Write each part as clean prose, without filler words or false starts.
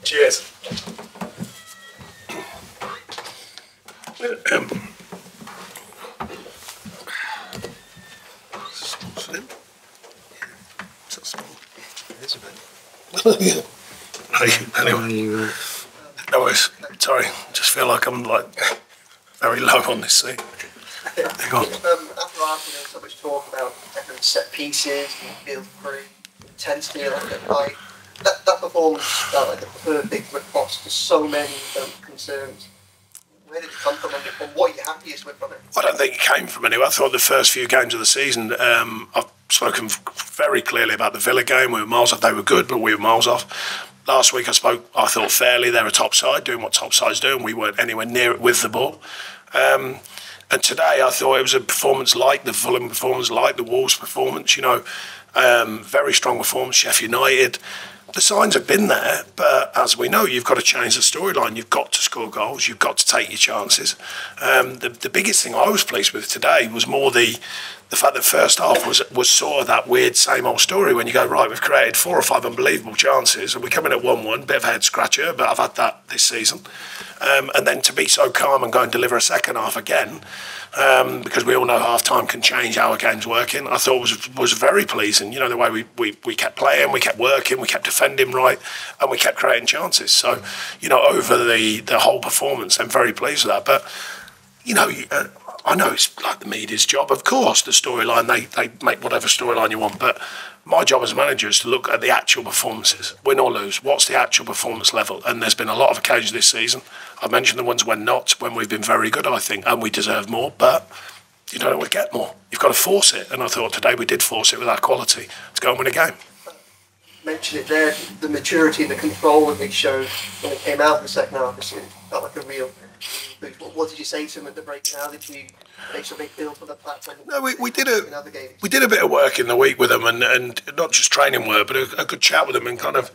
Cheers. Anyway, no worries. Sorry, just feel like I'm like very low on this seat. After Arsenal, so much talk about different set pieces, midfield free, intensity, like that performance, like the perfect response to so many concerns. Where did it come from, and what are you happiest with from it? I don't think it came from anywhere. I thought the first few games of the season, I've spoken very clearly about the Villa game. We were miles off. They were good, but we were miles off. Last week I thought fairly, they're a top side, doing what top sides do, and we weren't anywhere near it with the ball. And today I thought it was a performance like the Fulham performance, like the Wolves performance, very strong performance, Sheffield United. The signs have been there, but as we know, you've got to change the storyline. You've got to score goals. You've got to take your chances. The biggest thing I was pleased with today was more the fact that first half was sort of that weird same old story when you go, right, we've created 4 or 5 unbelievable chances and we come in at 1-1, bit of a head scratcher, but I've had that this season. And then to be so calm and go and deliver a second half again, because we all know half-time can change how a game's working, I thought was very pleasing. The way we kept playing, we kept working, we kept defending right, and we kept creating chances. So, over the whole performance, I'm very pleased with that. But, I know it's like the media's job, of course, the storyline, they make whatever storyline you want, but my job as a manager is to look at the actual performances, win or lose, what's the actual performance level? And there's been a lot of occasions this season, I've mentioned the ones when we've been very good, I think, and we deserve more, but you don't always get more. You've got to force it, and I thought today we did force it with our quality to go and win a game. You mentioned it there, the maturity and the control that they showed when it came out in the second half, it felt like a real... What did you say to him at the break now? Did you make some big feel for the platform? No, we did a bit of work in the week with them, and not just training work, but a good chat with them, and kind of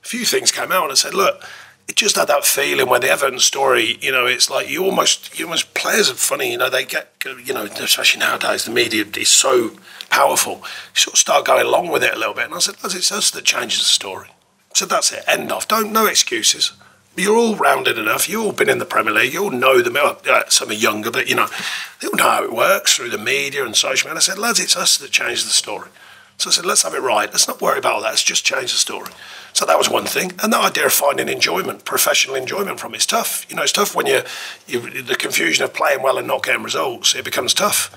a few things came out, and I said, look, it just had that feeling when the Everton story, it's like you almost players are funny, they get, especially nowadays, the media is so powerful, you sort of start going along with it a little bit, and I said, it's us that changes the story. So that's it, end of, no excuses. You're all rounded enough. You've all been in the Premier League. You all know some are younger, but they all know how it works through the media and social media. I said, lads, it's us that changed the story. So I said, let's have it right. Let's not worry about that. Let's just change the story. So that was one thing. And that idea of finding enjoyment, professional enjoyment from it's tough. It's tough when the confusion of playing well and not getting results. It becomes tough.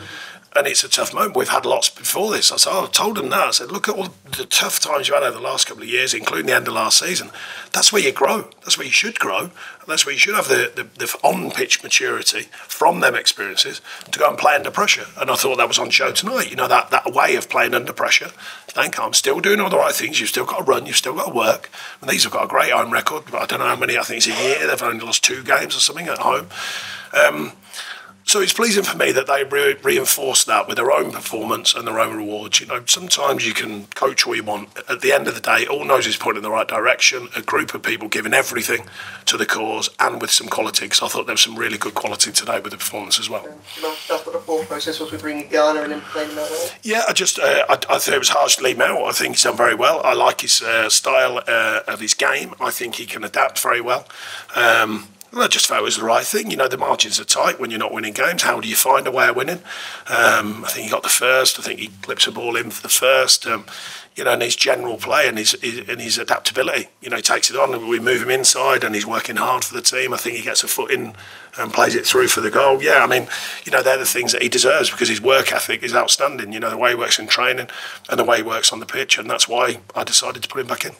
And it's a tough moment. We've had lots before this. I told them that. I said, look at all the tough times you've had over the last couple of years, including the end of last season. That's where you grow. That's where you should grow. And that's where you should have the on-pitch maturity from them experiences to go and play under pressure. And I thought that was on show tonight. That way of playing under pressure. I'm still doing all the right things. You've still got to run. You've still got to work. And these have got a great home record. But I don't know how many. I think it's a year. They've only lost 2 games or something at home. So it's pleasing for me that they reinforce that with their own performance and their own rewards. Sometimes you can coach all you want. At the end of the day, it all knows it's pointing in the right direction. A group of people giving everything to the cause and with some quality, because I thought there was some really good quality today with the performance as well. That's what the thought process was with bringing Garner in and playing that role? Yeah, I thought it was harsh to leave him out. I think he's done very well. I like his style of his game. I think he can adapt very well. I just felt it was the right thing. The margins are tight when you're not winning games. How do you find a way of winning? I think he got the first. I think he clips a ball in for the first. And his general play and his adaptability. He takes it on and we move him inside and he's working hard for the team. I think he gets a foot in and plays it through for the goal. Yeah, they're the things that he deserves because his work ethic is outstanding. The way he works in training and the way he works on the pitch. And that's why I decided to put him back in.